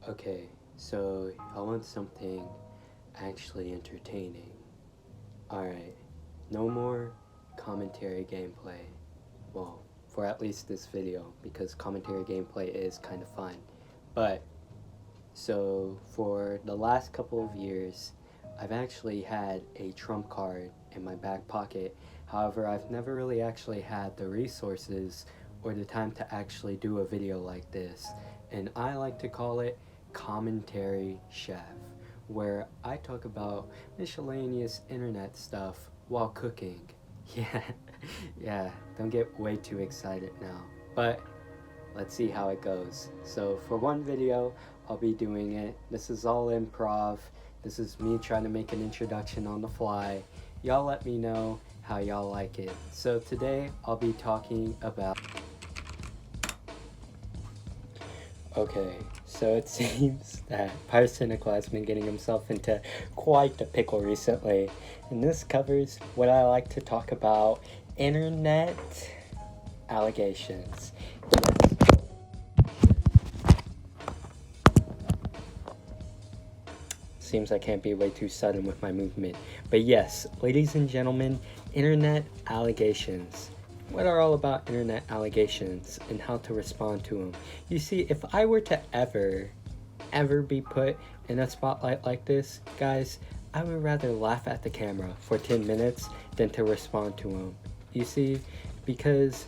Okay, so I want something actually entertaining. Alright, no more commentary gameplay. Well, for at least this video, because commentary gameplay is kind of fun. But, so for the last couple of years, I've actually had a trump card in my back pocket. However, I've never really actually had the resources or the time to actually do a video like this. And I like to call it Commentary Chef, where I talk about miscellaneous internet stuff while cooking. Yeah, don't get way too excited now. But let's see how it goes. So for one video, I'll be doing it. This is all improv. This is me trying to make an introduction on the fly. Y'all let me know how y'all like it. So today, I'll be talking about... Okay, so it seems that Pyrocynical has been getting himself into quite the pickle recently, and this covers what I like to talk about: internet allegations. Seems I can't be way too sudden with my movement, but yes, ladies and gentlemen, internet allegations. What are all about internet allegations and how to respond to them? You see, if I were to ever be put in a spotlight like this, guys, I would rather laugh at the camera for 10 minutes than to respond to them. You see, because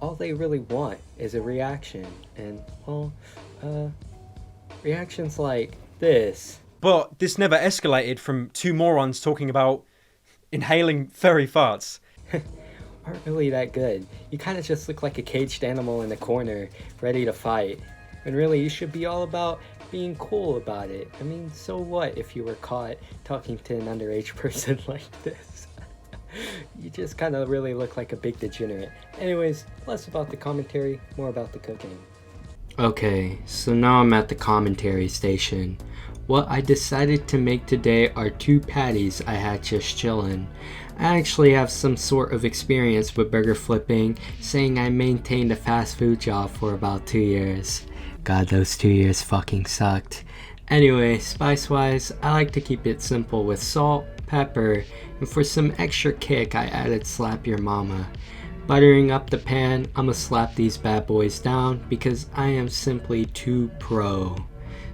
all they really want is a reaction, and well, reactions like this. But this never escalated from two morons talking about inhaling furry farts. Aren't really that good. You kind of just look like a caged animal in the corner, ready to fight. And really, you should be all about being cool about it. I mean, so what if you were caught talking to an underage person like this? You just kind of really look like a big degenerate. Anyways, less about the commentary, more about the cooking. Okay, so now I'm at the commentary station. What I decided to make today are 2 patties I had just chillin'. I actually have some sort of experience with burger flipping, saying I maintained a fast food job for about 2 years. God, those 2 years fucking sucked. Anyway, spice-wise, I like to keep it simple with salt, pepper, and for some extra kick I added slap your mama. Buttering up the pan, I'ma slap these bad boys down because I am simply too pro.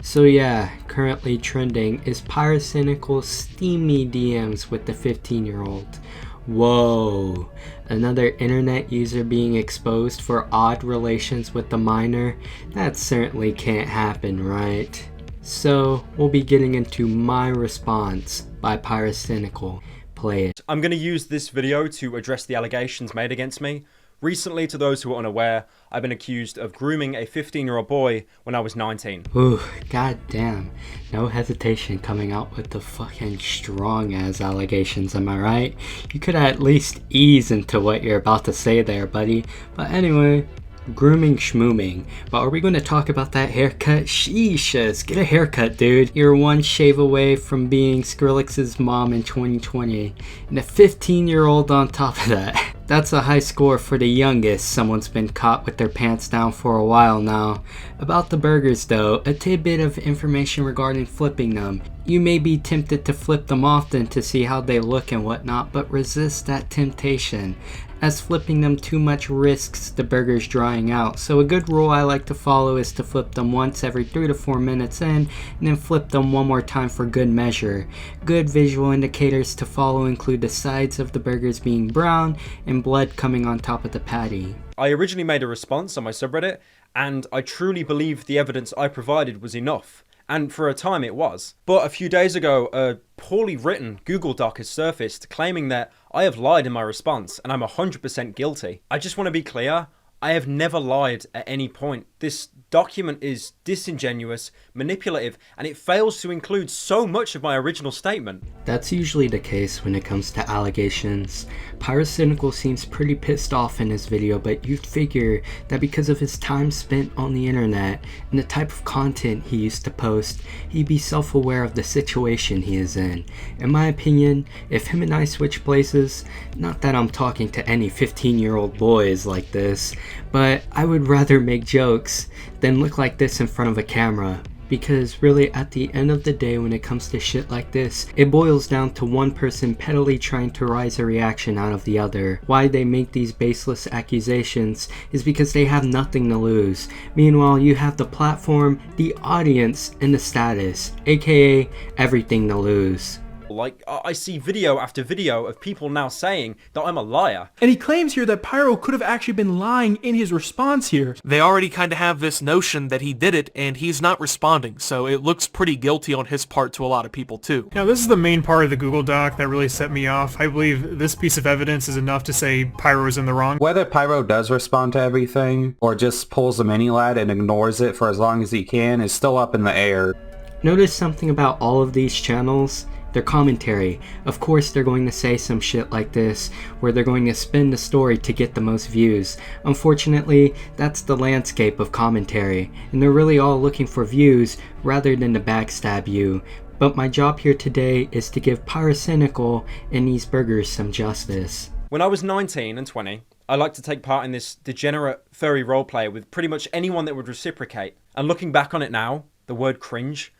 So yeah, currently trending is Pyrocynical steamy DMs with the 15-year-old. Whoa, another internet user being exposed for odd relations with the minor? That certainly can't happen, right? So, we'll be getting into my response by Pyrocynical. Play it. I'm going to use this video to address the allegations made against me. Recently, to those who are unaware, I've been accused of grooming a 15-year-old boy when I was 19. Ooh, goddamn. No hesitation coming out with the fucking strong-ass allegations, am I right? You could at least ease into what you're about to say there, buddy. But anyway, grooming schmooming. But are we going to talk about that haircut? Sheesh, get a haircut, dude. You're one shave away from being Skrillex's mom in 2020. And a 15-year-old on top of that. That's a high score for the youngest someone's been caught with their pants down for a while now. About the burgers though, a tidbit of information regarding flipping them. You may be tempted to flip them often to see how they look and whatnot, but resist that temptation, as flipping them too much risks the burgers drying out. So a good rule I like to follow is to flip them once every 3 to 4 minutes in, and then flip them one more time for good measure. Good visual indicators to follow include the sides of the burgers being brown and blood coming on top of the patty. I originally made a response on my subreddit, and I truly believe the evidence I provided was enough. And for a time it was. But a few days ago, a poorly written Google Doc has surfaced claiming that I have lied in my response and I'm 100% guilty. I just want to be clear, I have never lied at any point. This document is disingenuous, manipulative, and it fails to include so much of my original statement. That's usually the case when it comes to allegations. Pyrocynical seems pretty pissed off in his video, but you'd figure that because of his time spent on the internet and the type of content he used to post, he'd be self-aware of the situation he is in. In my opinion, if him and I switch places, not that I'm talking to any 15-year-old boys like this, but I would rather make jokes than look like this in front of a camera. because really at the end of the day when it comes to shit like this, it boils down to one person pettily trying to rise a reaction out of the other. Why they make these baseless accusations is because they have nothing to lose. Meanwhile, you have the platform, the audience, and the status, aka everything to lose. Like, I see video after video of people now saying that I'm a liar. And he claims here that Pyro could have actually been lying in his response here. They already kind of have this notion that he did it, and he's not responding, so it looks pretty guilty on his part to a lot of people too. Now, this is the main part of the Google Doc that really set me off. I believe this piece of evidence is enough to say Pyro is in the wrong. Whether Pyro does respond to everything, or just pulls a mini-lad and ignores it for as long as he can, is still up in the air. Notice something about all of these channels? Their commentary. Of course they're going to say some shit like this, where they're going to spin the story to get the most views. Unfortunately, that's the landscape of commentary, and they're really all looking for views rather than to backstab you. But my job here today is to give Pyrocynical and these burgers some justice. When I was 19 and 20, I liked to take part in this degenerate furry roleplay with pretty much anyone that would reciprocate. And looking back on it now, the word cringe,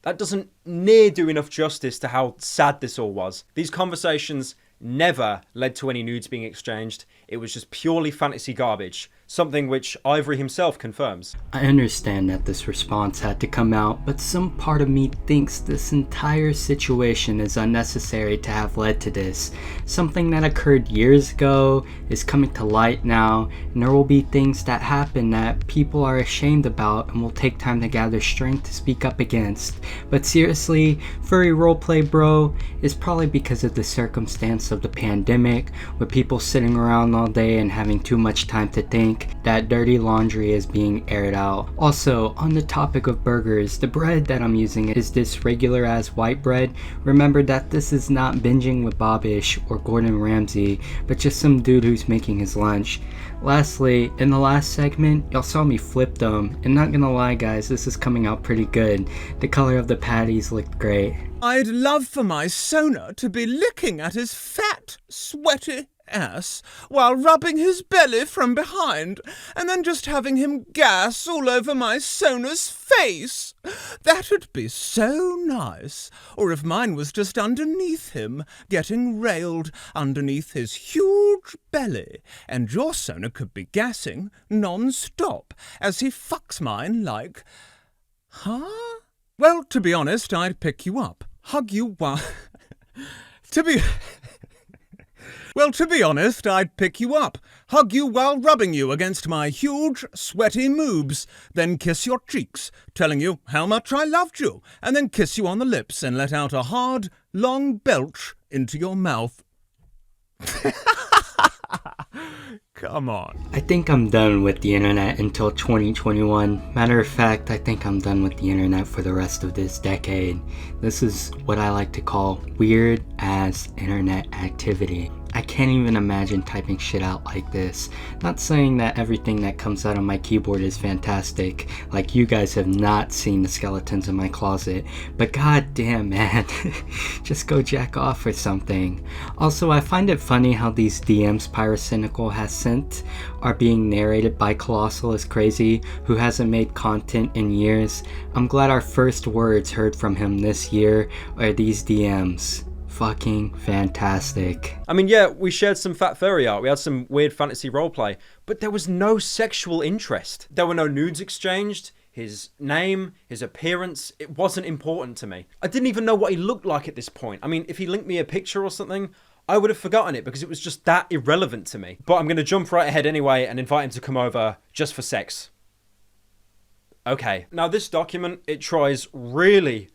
that doesn't near do enough justice to how sad this all was. These conversations never led to any nudes being exchanged. It was just purely fantasy garbage, something which Ivory himself confirms. I understand that this response had to come out, but some part of me thinks this entire situation is unnecessary to have led to this. Something that occurred years ago is coming to light now, and there will be things that happen that people are ashamed about and will take time to gather strength to speak up against. But seriously, furry roleplay, bro, is probably because of the circumstance of the pandemic, with people sitting around all day and having too much time to think. That dirty laundry is being aired out. Also, on the topic of burgers, the bread that I'm using is this regular ass white bread. Remember that this is not binging with Bobish or Gordon Ramsay, but just some dude who's making his lunch. Lastly, in the last segment, y'all saw me flip them, and not gonna lie guys, this is coming out pretty good. The color of the patties looked great. I'd love for my Sona to be licking at his fat, sweaty ass while rubbing his belly from behind, and then just having him gas all over my Sona's face. That'd be so nice. Or if mine was just underneath him, getting railed underneath his huge belly, and your Sona could be gassing non-stop as he fucks mine like... Huh? Well, to be honest, I'd pick you up, hug you while... Well, to be honest, I'd pick you up, hug you while rubbing you against my huge, sweaty moobs, then kiss your cheeks, telling you how much I loved you, and then kiss you on the lips and let out a hard, long belch into your mouth. Come on. I think I'm done with the internet until 2021. Matter of fact, I think I'm done with the internet for the rest of this decade. This is what I like to call weird ass internet activity. I can't even imagine typing shit out like this. Not saying that everything that comes out of my keyboard is fantastic, like you guys have not seen the skeletons in my closet, but goddamn man, just go jack off or something. Also, I find it funny how these DMs Pyrocynical has sent are being narrated by Colossal as Crazy, who hasn't made content in years. I'm glad our first words heard from him this year are these DMs. Fucking fantastic. I mean, yeah, we shared some fat furry art, we had some weird fantasy roleplay, but there was no sexual interest. There were no nudes exchanged, his name, his appearance, it wasn't important to me. I didn't even know what he looked like at this point. I mean, if he linked me a picture or something, I would have forgotten it because it was just that irrelevant to me. But I'm going to jump right ahead anyway and invite him to come over just for sex. Okay, now this document, it tries really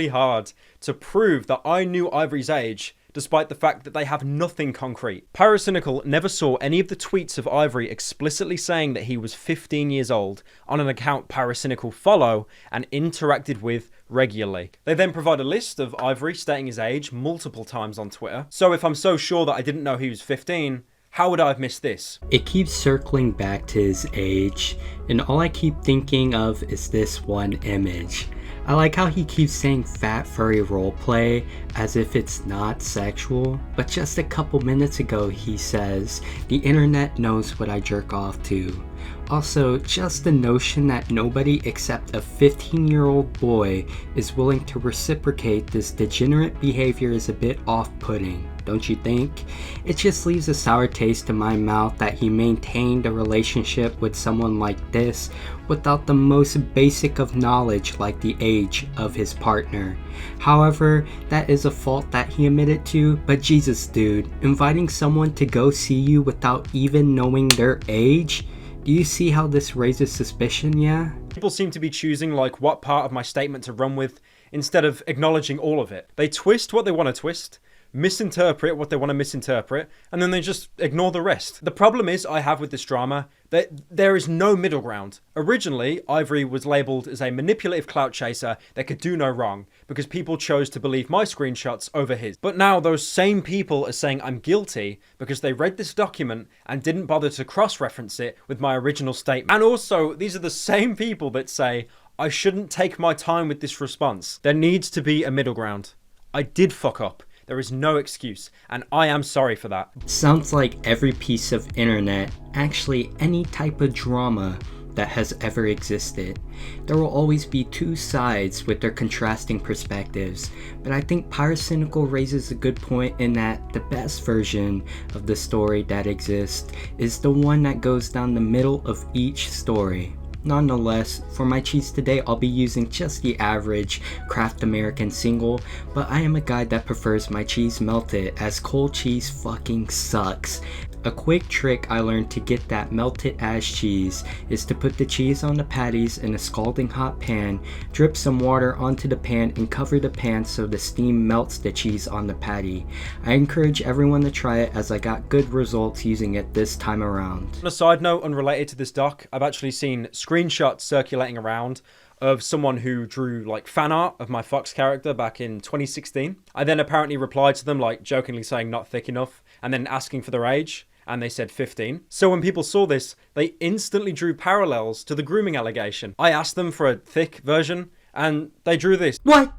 hard to prove that I knew Ivory's age, despite the fact that they have nothing concrete. Pyrocynical never saw any of the tweets of Ivory explicitly saying that he was 15 years old on an account Pyrocynical follow and interacted with regularly. They then provide a list of Ivory stating his age multiple times on Twitter. So if I'm so sure that I didn't know he was 15, how would I have missed this? It keeps circling back to his age, and all I keep thinking of is this one image. I like how he keeps saying fat furry roleplay as if it's not sexual, but just a couple minutes ago he says, the internet knows what I jerk off to. Also, just the notion that nobody except a 15-year-old boy is willing to reciprocate this degenerate behavior is a bit off-putting, don't you think? It just leaves a sour taste in my mouth that he maintained a relationship with someone like this without the most basic of knowledge like the age of his partner. However, that is a fault that he admitted to, but Jesus dude, inviting someone to go see you without even knowing their age? Do you see how this raises suspicion, yeah? People seem to be choosing like what part of my statement to run with instead of acknowledging all of it. They twist what they want to twist, misinterpret what they want to misinterpret, and then they just ignore the rest. The problem is I have with this drama that there is no middle ground. Originally, Ivory was labelled as a manipulative clout chaser that could do no wrong because people chose to believe my screenshots over his. But now those same people are saying I'm guilty because they read this document and didn't bother to cross-reference it with my original statement. And also, these are the same people that say I shouldn't take my time with this response. There needs to be a middle ground. I did fuck up. There is no excuse, and I am sorry for that. Sounds like every piece of internet, actually any type of drama that has ever existed. There will always be two sides with their contrasting perspectives, but I think Pyrocynical raises a good point in that the best version of the story that exists is the one that goes down the middle of each story. Nonetheless, for my cheese today, I'll be using just the average Kraft American single, but I am a guy that prefers my cheese melted as cold cheese fucking sucks. A quick trick I learned to get that melted as cheese is to put the cheese on the patties in a scalding hot pan, drip some water onto the pan and cover the pan so the steam melts the cheese on the patty. I encourage everyone to try it as I got good results using it this time around. On a side note, unrelated to this doc, I've actually seen screenshots circulating around of someone who drew like fan art of my Fox character back in 2016. I then apparently replied to them like jokingly saying not thick enough and then asking for their age. And they said 15. So when people saw this, they instantly drew parallels to the grooming allegation. I asked them for a thick version, and they drew this. What?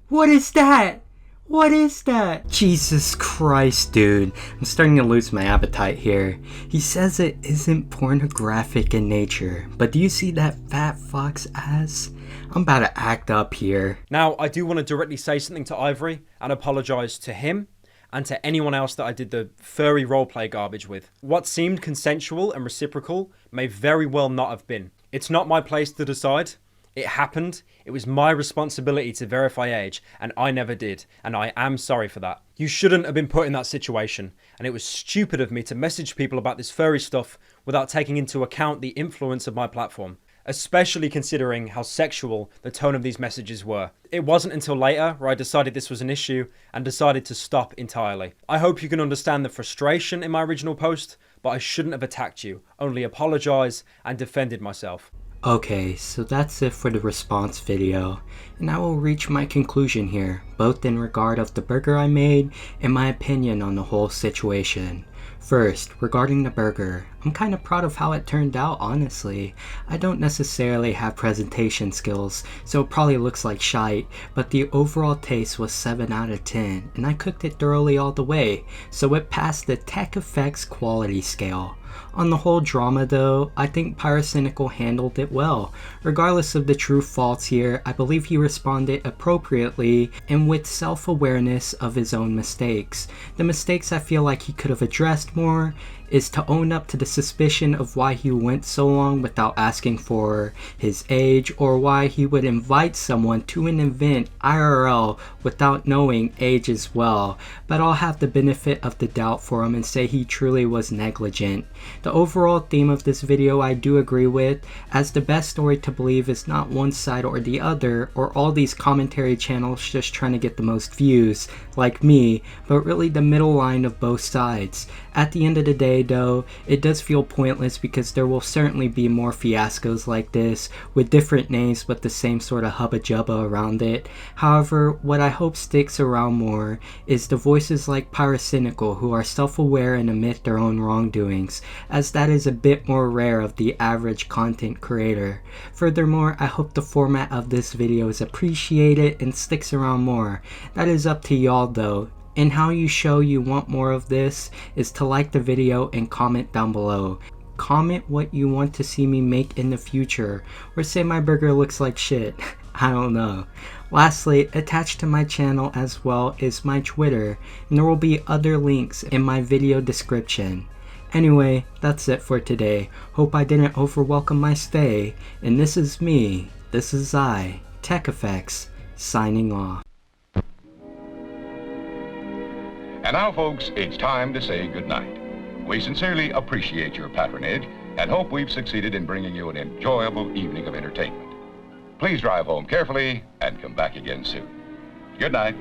What is that? What is that? Jesus Christ, dude. I'm starting to lose my appetite here. He says it isn't pornographic in nature, but do you see that fat fox ass? I'm about to act up here. Now, I do want to directly say something to Ivory and apologize to him and to anyone else that I did the furry roleplay garbage with. What seemed consensual and reciprocal may very well not have been. It's not my place to decide. It happened. It was my responsibility to verify age, and I never did, and I am sorry for that. You shouldn't have been put in that situation, and it was stupid of me to message people about this furry stuff without taking into account the influence of my platform, especially considering how sexual the tone of these messages were. It wasn't until later where I decided this was an issue and decided to stop entirely. I hope you can understand the frustration in my original post, but I shouldn't have attacked you, only apologise and defended myself. Okay, so that's it for the response video, and I will reach my conclusion here, both in regard of the burger I made and my opinion on the whole situation. First, regarding the burger, I'm kind of proud of how it turned out, honestly. I don't necessarily have presentation skills, so it probably looks like shite, but the overall taste was 7 out of 10, and I cooked it thoroughly all the way, so it passed the Tech Effects quality scale. On the whole drama though, I think Pyrocynical handled it well. Regardless of the true faults here, I believe he responded appropriately and with self-awareness of his own mistakes. The mistakes I feel like he could have addressed more is to own up to the suspicion of why he went so long without asking for his age, or why he would invite someone to an event IRL without knowing age as well, but I'll have the benefit of the doubt for him and say he truly was negligent. The overall theme of this video I do agree with, as the best story to believe is not one side or the other, or all these commentary channels just trying to get the most views, like me, but really the middle line of both sides. At the end of the day though, it does feel pointless because there will certainly be more fiascos like this, with different names but the same sort of hubba jubba around it. However, what I hope sticks around more is the voices like Pyrocynical who are self-aware and admit their own wrongdoings, as that is a bit more rare of the average content creator. Furthermore, I hope the format of this video is appreciated and sticks around more. That is up to y'all though. And how you show you want more of this is to like the video and comment down below. Comment what you want to see me make in the future, or say my burger looks like shit. I don't know. Lastly, attached to my channel as well is my Twitter, and there will be other links in my video description. Anyway, that's it for today. Hope I didn't overwelcome my stay, and this is me, this is I, Tech Effects, signing off. And now, folks, it's time to say goodnight. We sincerely appreciate your patronage and hope we've succeeded in bringing you an enjoyable evening of entertainment. Please drive home carefully and come back again soon. Good night.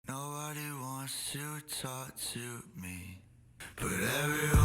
Nobody wants to talk to me, but everyone